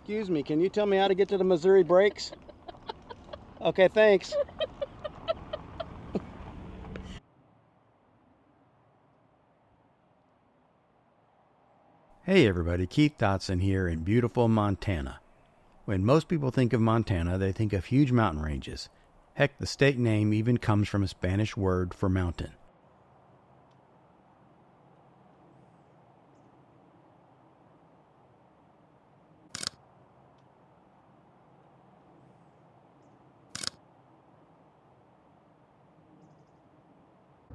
Excuse me, can you tell me how to get to the Missouri Breaks? Okay, thanks. Hey everybody, Keith Dotson here in beautiful Montana. When most people think of Montana, they think of huge mountain ranges. Heck, the state name even comes from a Spanish word for mountain.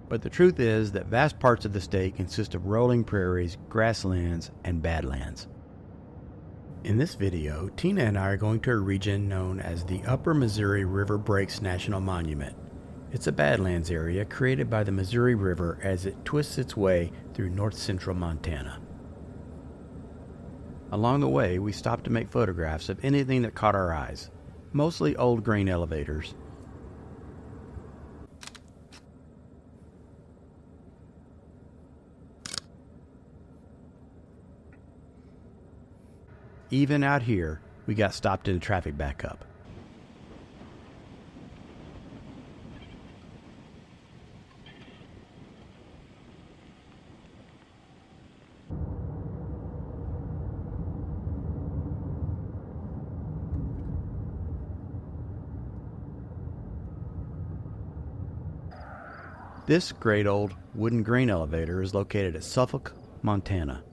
But the truth is that vast parts of the state consist of rolling prairies, grasslands, and badlands. In this video, Tina and I are going to a region known as the Upper Missouri River Breaks National Monument. It's a badlands area created by the Missouri River as it twists its way through north-central Montana. Along the way, we stopped to make photographs of anything that caught our eyes, mostly old grain elevators. Even out here, we got stopped in a traffic backup. This great old wooden grain elevator is located at Suffolk, Montana.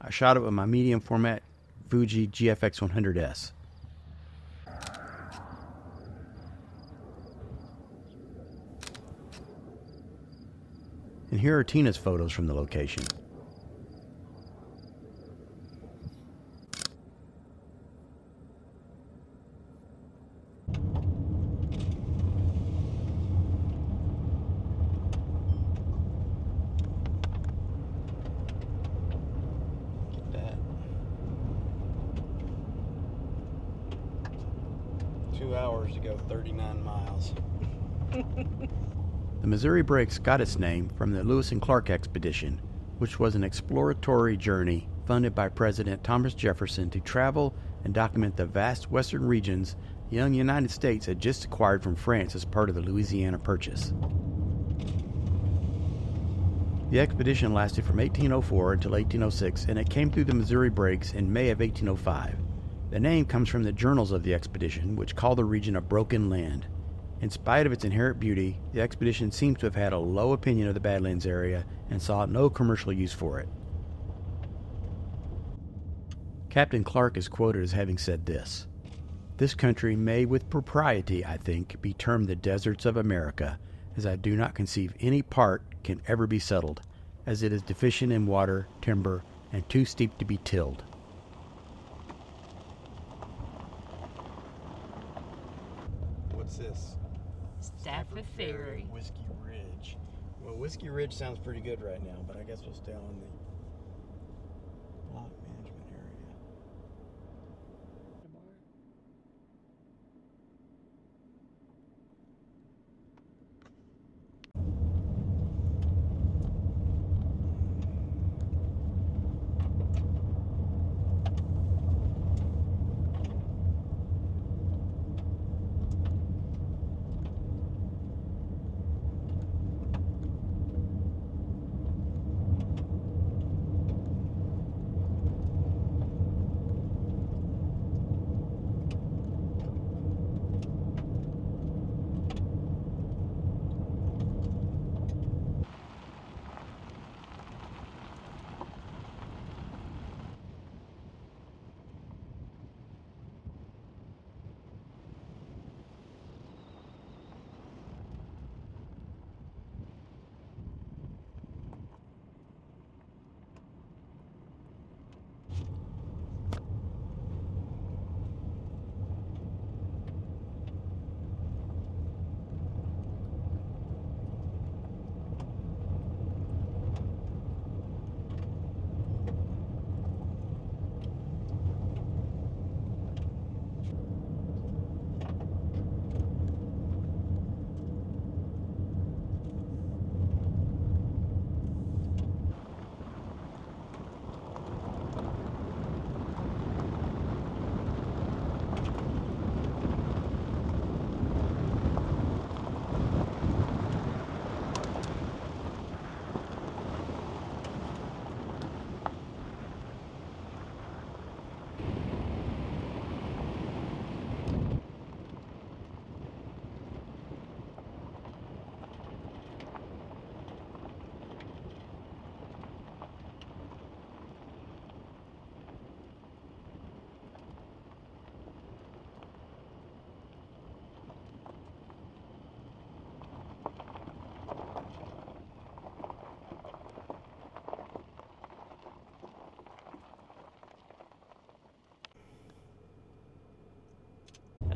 I shot it with my medium format Fuji GFX100S. And here are Tina's photos from the location. Get that. 2 hours to go 39 miles. The Missouri Breaks got its name from the Lewis and Clark expedition, which was an exploratory journey funded by President Thomas Jefferson to travel and document the vast western regions the young United States had just acquired from France as part of the Louisiana Purchase. The expedition lasted from 1804 until 1806, and it came through the Missouri Breaks in May of 1805. The name comes from the journals of the expedition, which call the region a broken land. In spite of its inherent beauty, the expedition seems to have had a low opinion of the Badlands area and saw no commercial use for it. Captain Clark is quoted as having said this: "This country may with propriety, I think, be termed the deserts of America, as I do not conceive any part can ever be settled, as it is deficient in water, timber, and too steep to be tilled." What's this? Stafford Ferry. Whiskey Ridge. Well, Whiskey Ridge sounds pretty good right now, but I guess we'll stay on the block management area.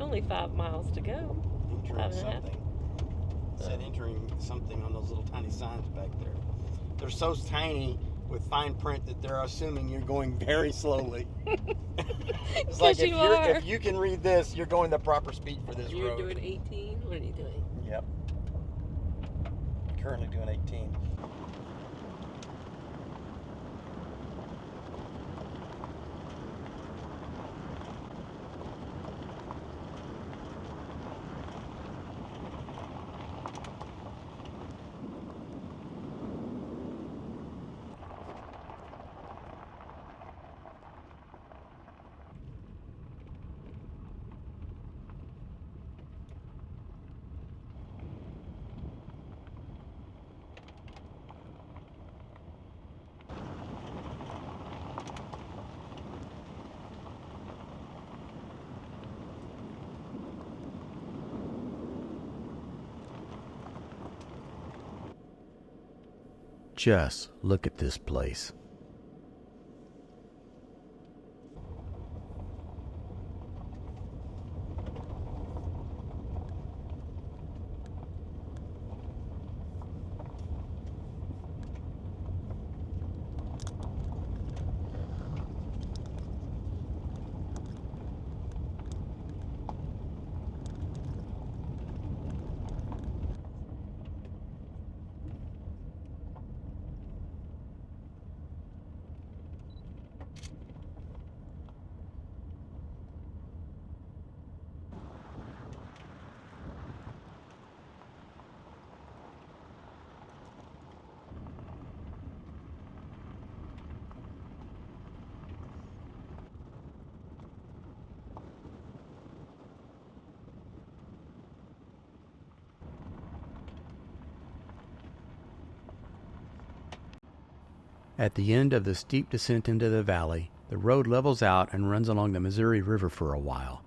only 5 miles to go. Entering something. It said entering something on those little tiny signs back there. They're so tiny with fine print that they're assuming you're going very slowly. It's like if you can read this, you're going the proper speed for this road. You're doing 18? What are you doing? Yep. Currently doing 18. Just look at this place. At the end of the steep descent into the valley, the road levels out and runs along the Missouri River for a while.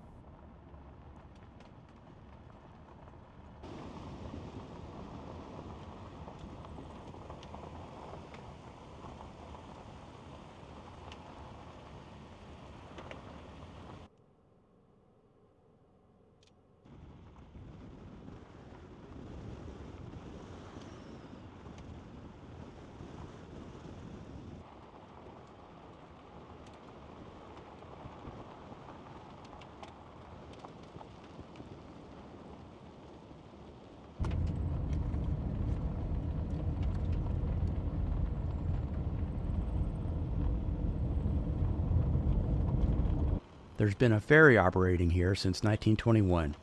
There's been a ferry operating here since 1921,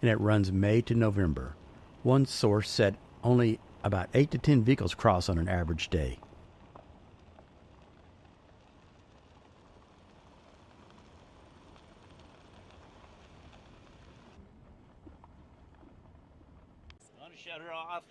and it runs May to November. One source said only about 8 to 10 vehicles cross on an average day. Want to shut her off?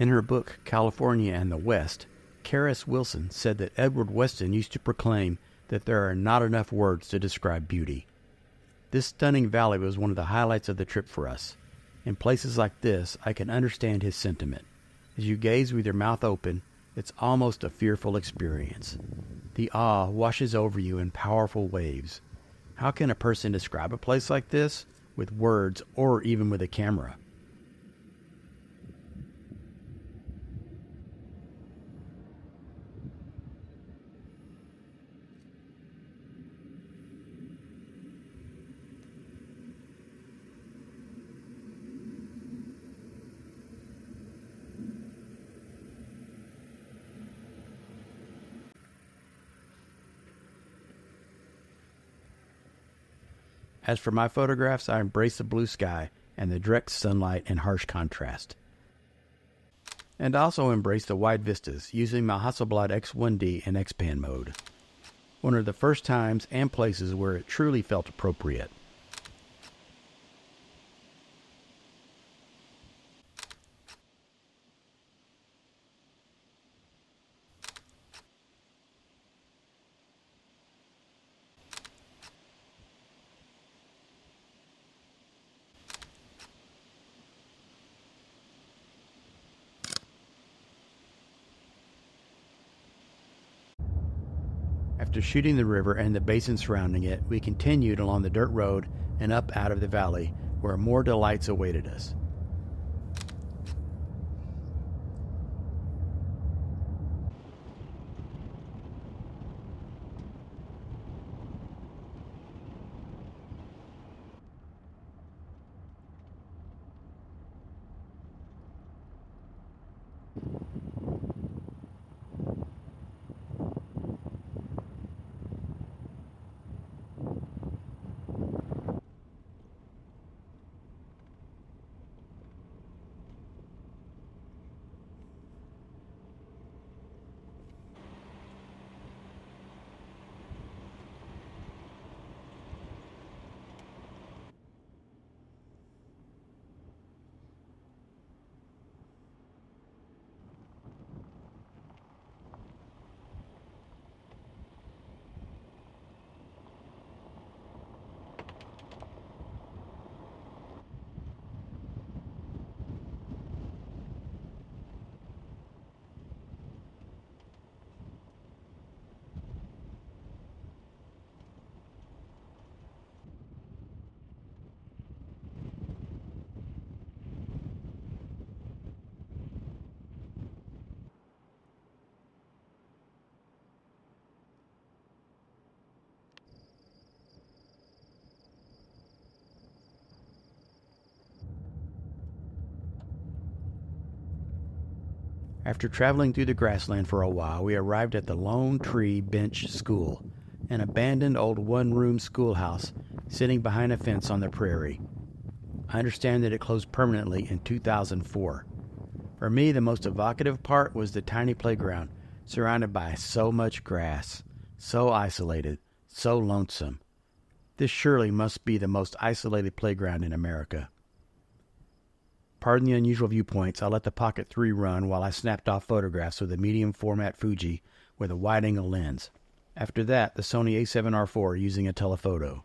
In her book, California and the West, Karis Wilson said that Edward Weston used to proclaim that there are not enough words to describe beauty. This stunning valley was one of the highlights of the trip for us. In places like this, I can understand his sentiment. As you gaze with your mouth open, it's almost a fearful experience. The awe washes over you in powerful waves. How can a person describe a place like this with words or even with a camera? As for my photographs, I embrace the blue sky and the direct sunlight in harsh contrast. And also embrace the wide vistas using my Hasselblad X1D in X-Pan mode. One of the first times and places where it truly felt appropriate. After shooting the river and the basin surrounding it, we continued along the dirt road and up out of the valley, where more delights awaited us. After traveling through the grassland for a while, we arrived at the Lone Tree Bench School, an abandoned old one-room schoolhouse sitting behind a fence on the prairie. I understand that it closed permanently in 2004. For me, the most evocative part was the tiny playground, surrounded by so much grass, so isolated, so lonesome. This surely must be the most isolated playground in America. Pardon the unusual viewpoints, I let the Pocket 3 run while I snapped off photographs with a medium format Fuji with a wide-angle lens. After that, the Sony A7R4 using a telephoto.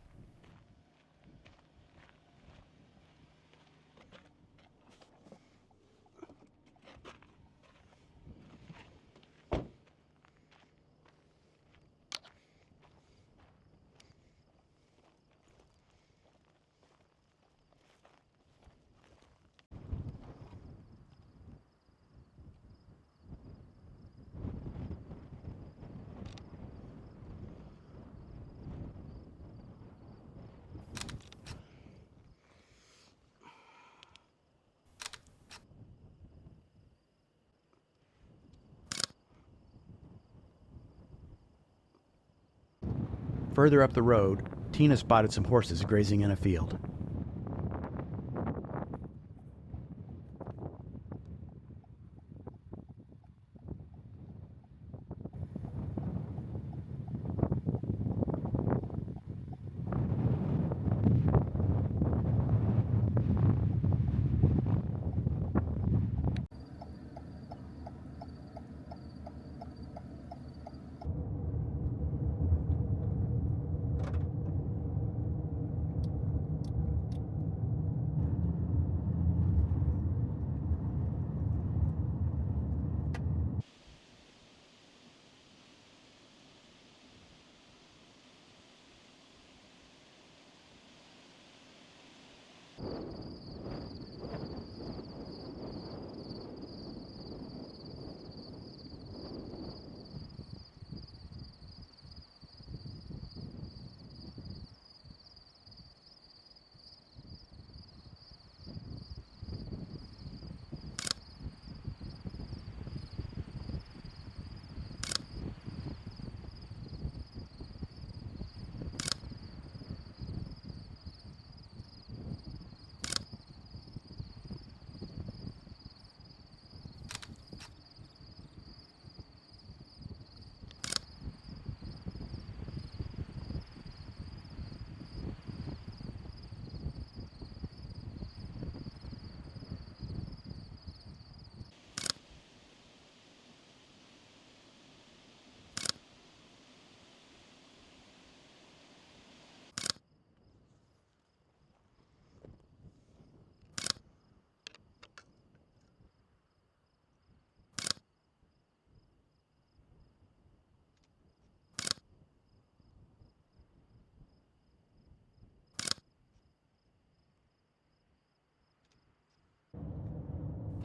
Further up the road, Tina spotted some horses grazing in a field.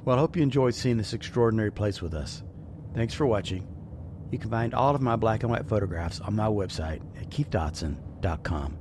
Well, I hope you enjoyed seeing this extraordinary place with us. Thanks for watching. You can find all of my black and white photographs on my website at keithdotson.com.